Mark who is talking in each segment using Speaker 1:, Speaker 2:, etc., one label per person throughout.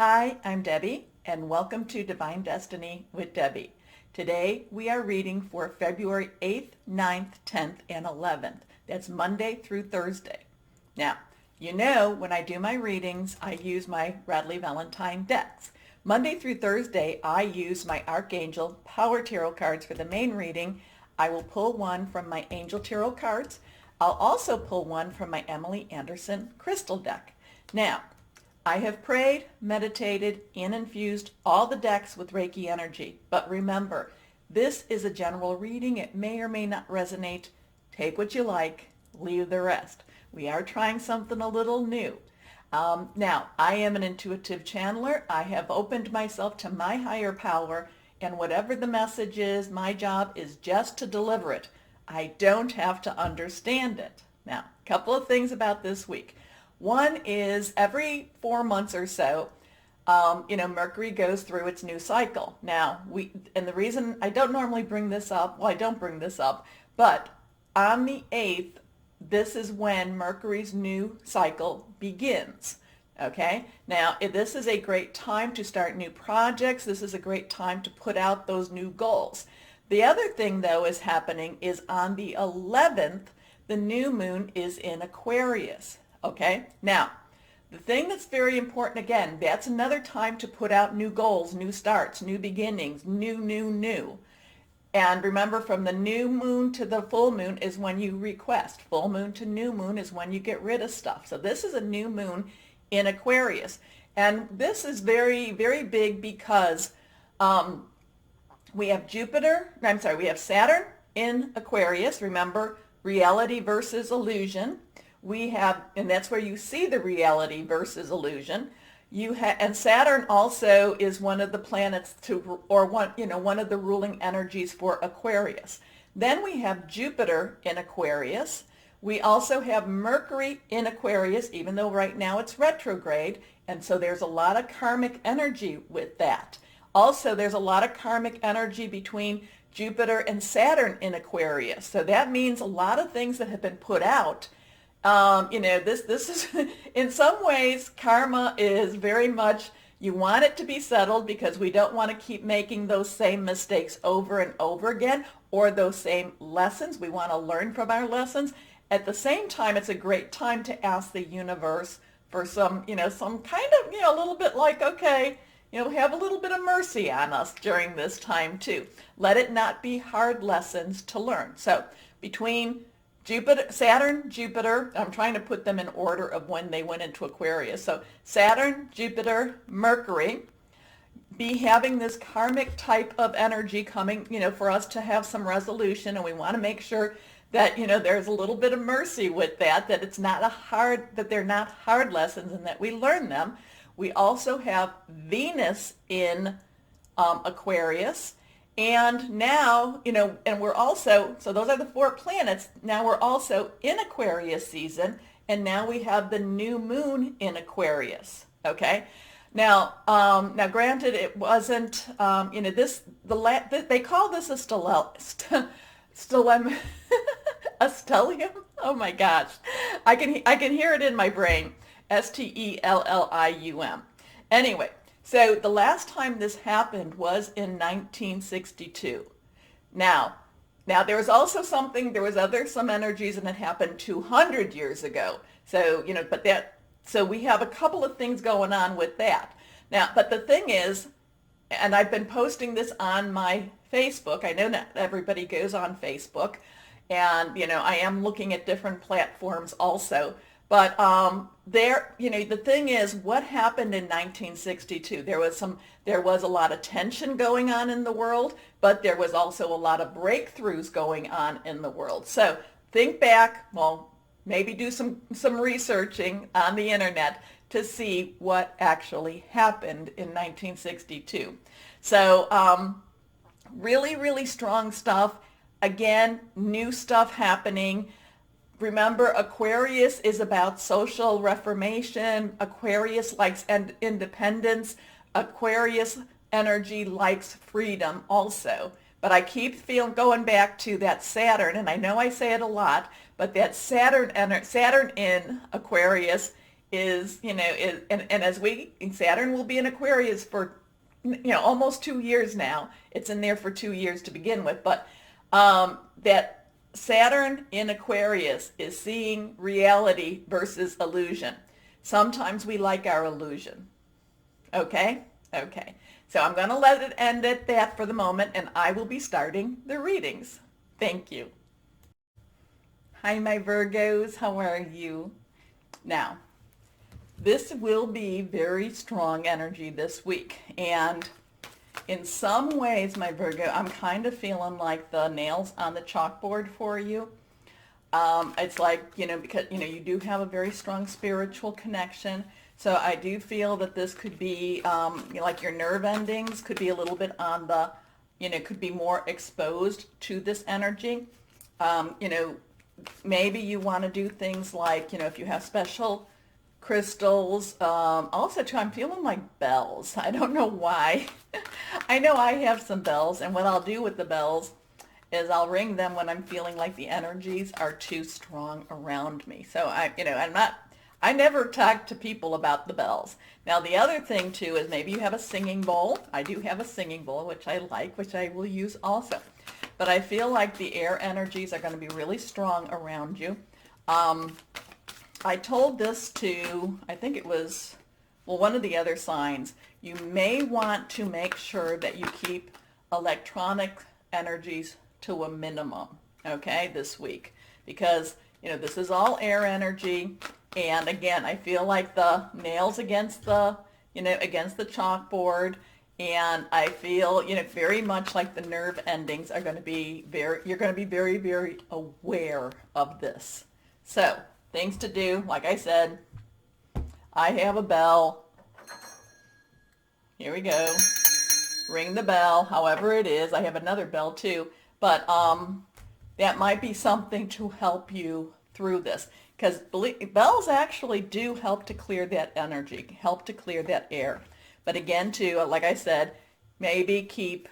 Speaker 1: Hi, I'm Debbie, and welcome to Divine Destiny with Debbie. Today we are reading for February 8th, 9th, 10th, and 11th. That's Monday through Thursday. Now, you know when I do my readings, I use my Radley Valentine decks. Monday through Thursday, I use my Archangel Power Tarot cards for the main reading. I will pull one from my Angel Tarot cards. I'll also pull one from my Emily Anderson Crystal deck. Now, I have prayed, meditated, and infused all the decks with Reiki energy. But remember, this is a general reading. It may or may not resonate. Take what you like, leave the rest. We are trying something a little new. Now, I am an intuitive channeler. I have opened myself to my higher power, and whatever the message is, my job is just to deliver it. I don't have to understand it. Now, a couple of things about this week. One is every 4 months or so, Mercury goes through its new cycle. Now, and the reason I don't normally bring this up, well, I don't bring this up, but on the 8th, this is when Mercury's new cycle begins. Okay? Now, this is a great time to start new projects. This is a great time to put out those new goals. The other thing, though, is happening is on the 11th, the new moon is in Aquarius. Okay, now, the thing that's very important, again, that's another time to put out new goals, new starts, new beginnings, new. And remember, from the new moon to the full moon is when you request. Full moon to new moon is when you get rid of stuff. So this is a new moon in Aquarius. And this is very, very big because we have Saturn in Aquarius. Remember, reality versus illusion. We have, and that's where you see the reality versus illusion. And Saturn also is one of the planets one of the ruling energies for Aquarius. Then we have Jupiter in Aquarius. We also have Mercury in Aquarius, even though right now it's retrograde, and so there's a lot of karmic energy with that. Also, there's a lot of karmic energy between Jupiter and Saturn in Aquarius. So that means a lot of things that have been put out. This is, in some ways, karma is very much, you want it to be settled because we don't want to keep making those same mistakes over and over again, or those same lessons. We want to learn from our lessons. At the same time, it's a great time to ask the universe for some kind of, a little bit like, okay, have a little bit of mercy on us during this time too. Let it not be hard lessons to learn. So between Saturn, Jupiter, I'm trying to put them in order of when they went into Aquarius. So Saturn, Jupiter, Mercury, be having this karmic type of energy coming, for us to have some resolution, and we want to make sure that, there's a little bit of mercy with that it's not that they're not hard lessons and that we learn them. We also have Venus in Aquarius. And now, and we're also, so those are the 4 planets. Now we're also in Aquarius season, and now we have the new moon in Aquarius. Okay. Now, granted, it wasn't, they call this a a stellium. Oh my gosh, I can hear it in my brain. Stellium. Anyway. So the last time this happened was in 1962. Now there was also some energies, and it happened 200 years ago. So, so we have a couple of things going on with that. Now, but the thing is, and I've been posting this on my Facebook. I know not everybody goes on Facebook, and, I am looking at different platforms also. But the thing is, what happened in 1962? There was a lot of tension going on in the world, but there was also a lot of breakthroughs going on in the world. So think back, well, maybe do some researching on the internet to see what actually happened in 1962. So really, really strong stuff. Again, new stuff happening. Remember, Aquarius is about social reformation. Aquarius likes independence. Aquarius energy likes freedom also. But I keep going back to that Saturn, and I know I say it a lot, but that Saturn in Aquarius is, and as Saturn will be in Aquarius for, almost 2 years now. It's in there for 2 years to begin with, but that Saturn in Aquarius is seeing reality versus illusion. Sometimes we like our illusion. Okay? Okay. So I'm going to let it end at that for the moment, and I will be starting the readings. Thank you. Hi, my Virgos. How are you? Now, this will be very strong energy this week, and in some ways, my Virgo, I'm kind of feeling like the nails on the chalkboard for you. It's like, because, you do have a very strong spiritual connection. So I do feel that this could be, like your nerve endings could be a little bit on the, could be more exposed to this energy. Maybe you want to do things like, if you have special crystals. Also, too, I'm feeling like bells. I don't know why. I know I have some bells, and what I'll do with the bells is I'll ring them when I'm feeling like the energies are too strong around me. So I never talk to people about the bells. Now, the other thing, too, is maybe you have a singing bowl. I do have a singing bowl, which I like, which I will use also. But I feel like the air energies are going to be really strong around you. I told this to, I think it was, one of the other signs. You may want to make sure that you keep electronic energies to a minimum, okay, this week. Because, this is all air energy. And again, I feel like the nails against the, against the chalkboard. And I feel, very much like the nerve endings are going to be you're going to be very, very aware of this. So, things to do, like I said, I have a bell. Here we go. Ring the bell, however it is. I have another bell too. But that might be something to help you through this. Because bells actually do help to clear that energy, help to clear that air. But again, too, like I said, maybe keep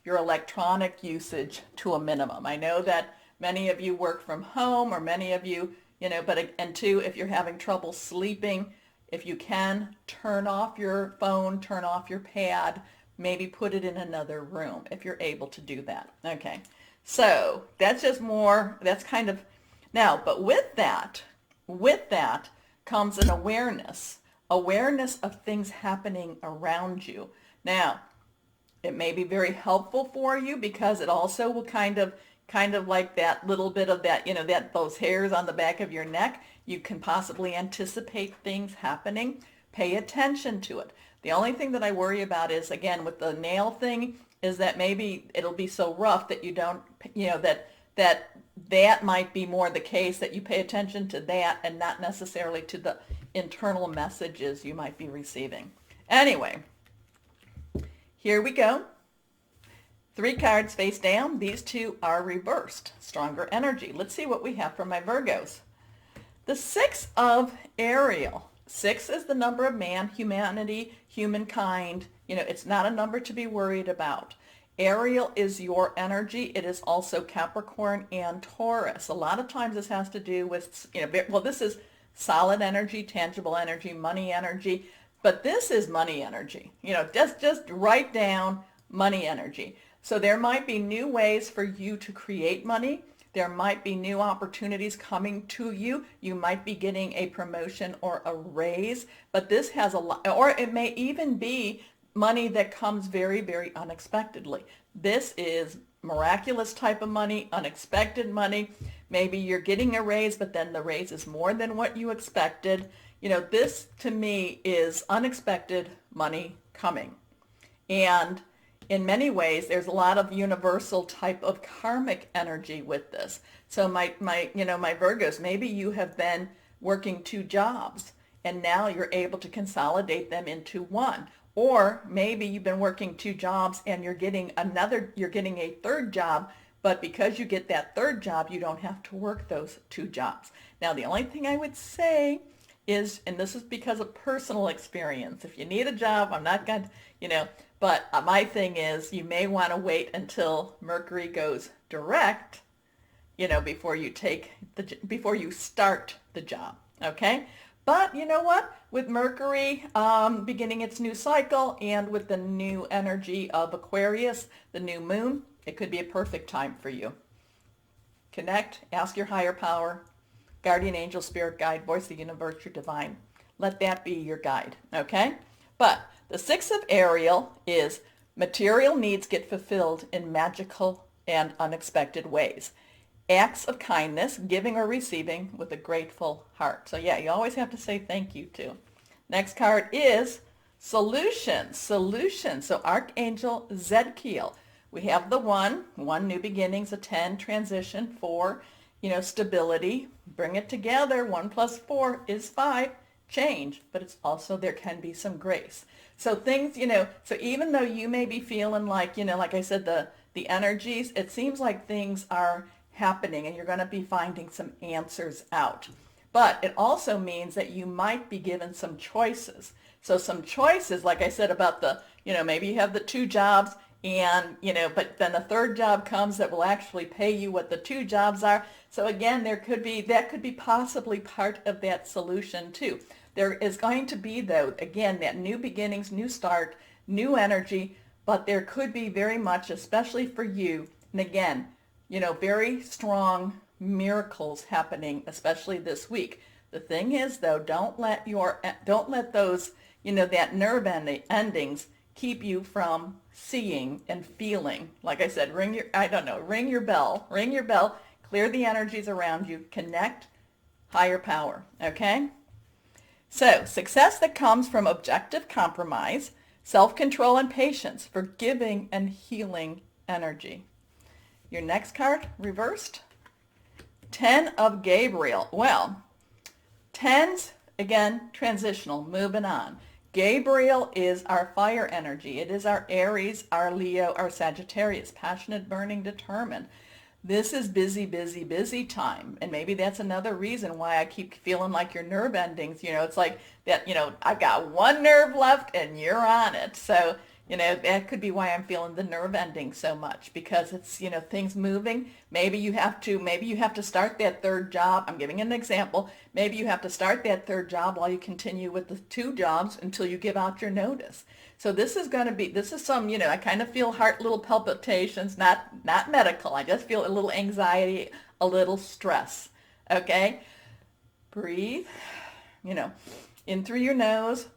Speaker 1: your electronic usage to a minimum. I know that many of you work from home, or many of you, and two, if you're having trouble sleeping, if you can, turn off your phone, turn off your pad, maybe put it in another room if you're able to do that. Okay, so that's just more, that's kind of, now, but with that comes an awareness of things happening around you. Now, it may be very helpful for you because it also will kind of like that little bit of that, those hairs on the back of your neck. You can possibly anticipate things happening. Pay attention to it. The only thing that I worry about is, again, with the nail thing, is that maybe it'll be so rough that you don't, that might be more the case, that you pay attention to that and not necessarily to the internal messages you might be receiving. Anyway, here we go. 3 cards face down. These 2 are reversed. Stronger energy. Let's see what we have for my Virgos. The 6 of Ariel. 6 is the number of man, humanity, humankind. It's not a number to be worried about. Ariel is your energy. It is also Capricorn and Taurus. A lot of times this has to do with, this is solid energy, tangible energy, money energy, but this is money energy. Just write down money energy. So there might be new ways for you to create money. There might be new opportunities coming to you. You might be getting a promotion or a raise, but this has a lot, or it may even be money that comes very, very unexpectedly. This is miraculous type of money, unexpected money. Maybe you're getting a raise, but then the raise is more than what you expected. This to me is unexpected money coming. And in many ways, there's a lot of universal type of karmic energy with this. So my Virgos, maybe you have been working 2 jobs and now you're able to consolidate them into one. Or maybe you've been working 2 jobs and you're getting a 3rd job, but because you get that 3rd job, you don't have to work those 2 jobs. Now, the only thing I would say is, and this is because of personal experience, if you need a job, I'm not going to, but my thing is you may want to wait until Mercury goes direct, before you start the job, okay? But you know what? With Mercury beginning its new cycle and with the new energy of Aquarius, the new moon, it could be a perfect time for you. Connect, ask your higher power, guardian angel, spirit guide, voice of the universe, your divine. Let that be your guide, okay? But the Six of Ariel is material needs get fulfilled in magical and unexpected ways. Acts of kindness, giving or receiving with a grateful heart. So yeah, you always have to say thank you too. Next card is solutions. Solutions. So Archangel Zedkiel. We have the one new beginnings, a 10 transition, 4, stability. Bring it together. 1 plus 4 is 5. Change, but it's also there can be some grace. So things, so even though you may be feeling like, like I said, the energies, it seems like things are happening and you're going to be finding some answers out. But it also means that you might be given some choices. So some choices, like I said about the, maybe you have the 2 jobs and, but then a 3rd job comes that will actually pay you what the 2 jobs are. So again, that could be possibly part of that solution too. There is going to be, though, again, that new beginnings, new start, new energy, but there could be very much, especially for you, and again, very strong miracles happening, especially this week. The thing is, though, don't let those, that nerve endings keep you from seeing and feeling. Like I said, ring your bell, clear the energies around you, connect, higher power, okay? So, success that comes from objective compromise, self-control and patience, forgiving and healing energy. Your next card, reversed. 10 of Gabriel. Well, 10s, again, transitional, moving on. Gabriel is our fire energy. It is our Aries, our Leo, our Sagittarius, passionate, burning, determined. This is busy, busy, busy time. And maybe that's another reason why I keep feeling like your nerve endings, it's like that, I've got one nerve left and you're on it. So, that could be why I'm feeling the nerve ending so much, because it's, things moving. Maybe you have to start that 3rd job. I'm giving an example. Maybe you have to start that 3rd job while you continue with the 2 jobs until you give out your notice. So this is some, I kind of feel little palpitations, not medical. I just feel a little anxiety, a little stress. Okay? Breathe, in through your nose,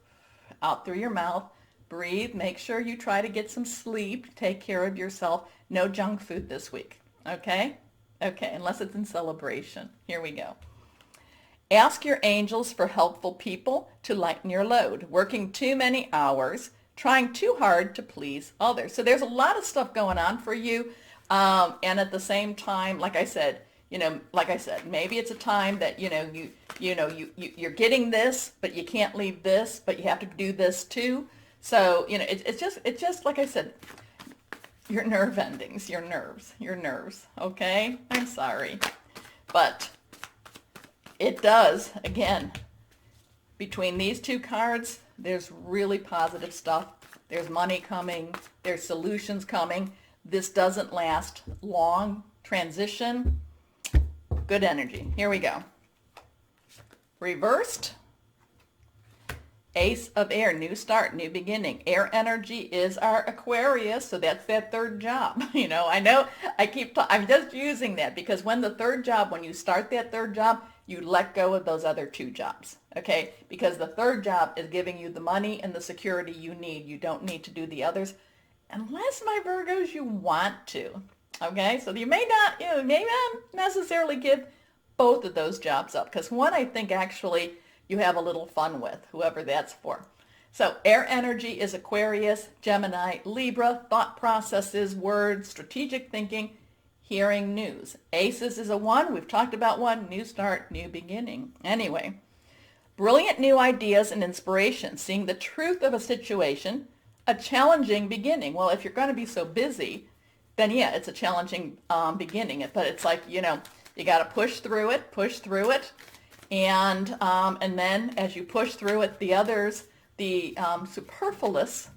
Speaker 1: out through your mouth. Breathe. Make sure you try to get some sleep. Take care of yourself. No junk food this week. Okay? Okay, unless it's in celebration. Here we go. Ask your angels for helpful people to lighten your load. Working too many hours. Trying too hard to please others. So there's a lot of stuff going on for you. And at the same time, like I said, maybe it's a time that, you're getting this, but you can't leave this, but you have to do this too. So, it's just like I said, your nerve endings, your nerves, okay? I'm sorry. But it does, again, between these 2 cards, there's really positive stuff. There's money coming. There's solutions coming. This doesn't last long. Transition. Good energy. Here we go. Reversed. Ace of Air, new start, new beginning. Air energy is our Aquarius, so that's that 3rd job. I know I'm just using that because when you start that 3rd job, you let go of those other 2 jobs, okay? Because the 3rd job is giving you the money and the security you need. You don't need to do the others unless, my Virgos, you want to, okay? So you may not necessarily give both of those jobs up because one I think actually you have a little fun with, whoever that's for. So air energy is Aquarius, Gemini, Libra, thought processes, words, strategic thinking, hearing news. Aces is a 1. We've talked about 1. New start, new beginning. Anyway, brilliant new ideas and inspiration, seeing the truth of a situation, a challenging beginning. Well, if you're going to be so busy, then yeah, it's a challenging beginning. But it's like, you got to push through it. And then as you push through it, the others, the superfluous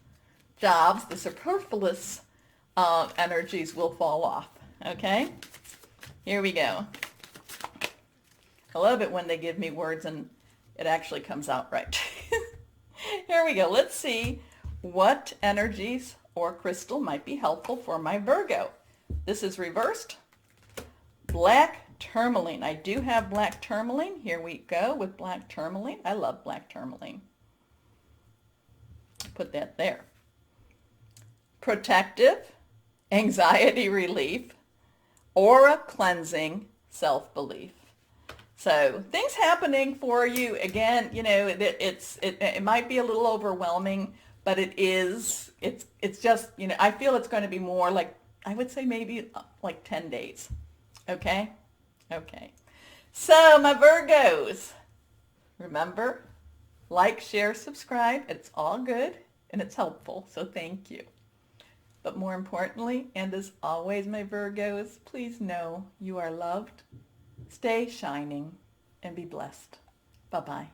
Speaker 1: jobs, the superfluous energies will fall off. Okay? Here we go. I love it when they give me words and It actually comes out right. Here we go. Let's see what energies or crystal might be helpful for my Virgo. This is reversed black tourmaline. I do have black tourmaline. Here we go with black tourmaline. I love black tourmaline. Put that there. Protective, anxiety relief, aura cleansing, self-belief. So things happening for you. Again, you know, it might be a little overwhelming, but it's just, you know, I feel it's going to be more like, I would say maybe like 10 days. Okay? Okay. So my Virgos, remember, like, share, subscribe. It's all good and it's helpful. So thank you. But more importantly, and as always, my Virgos, please know you are loved. Stay shining and be blessed. Bye-bye.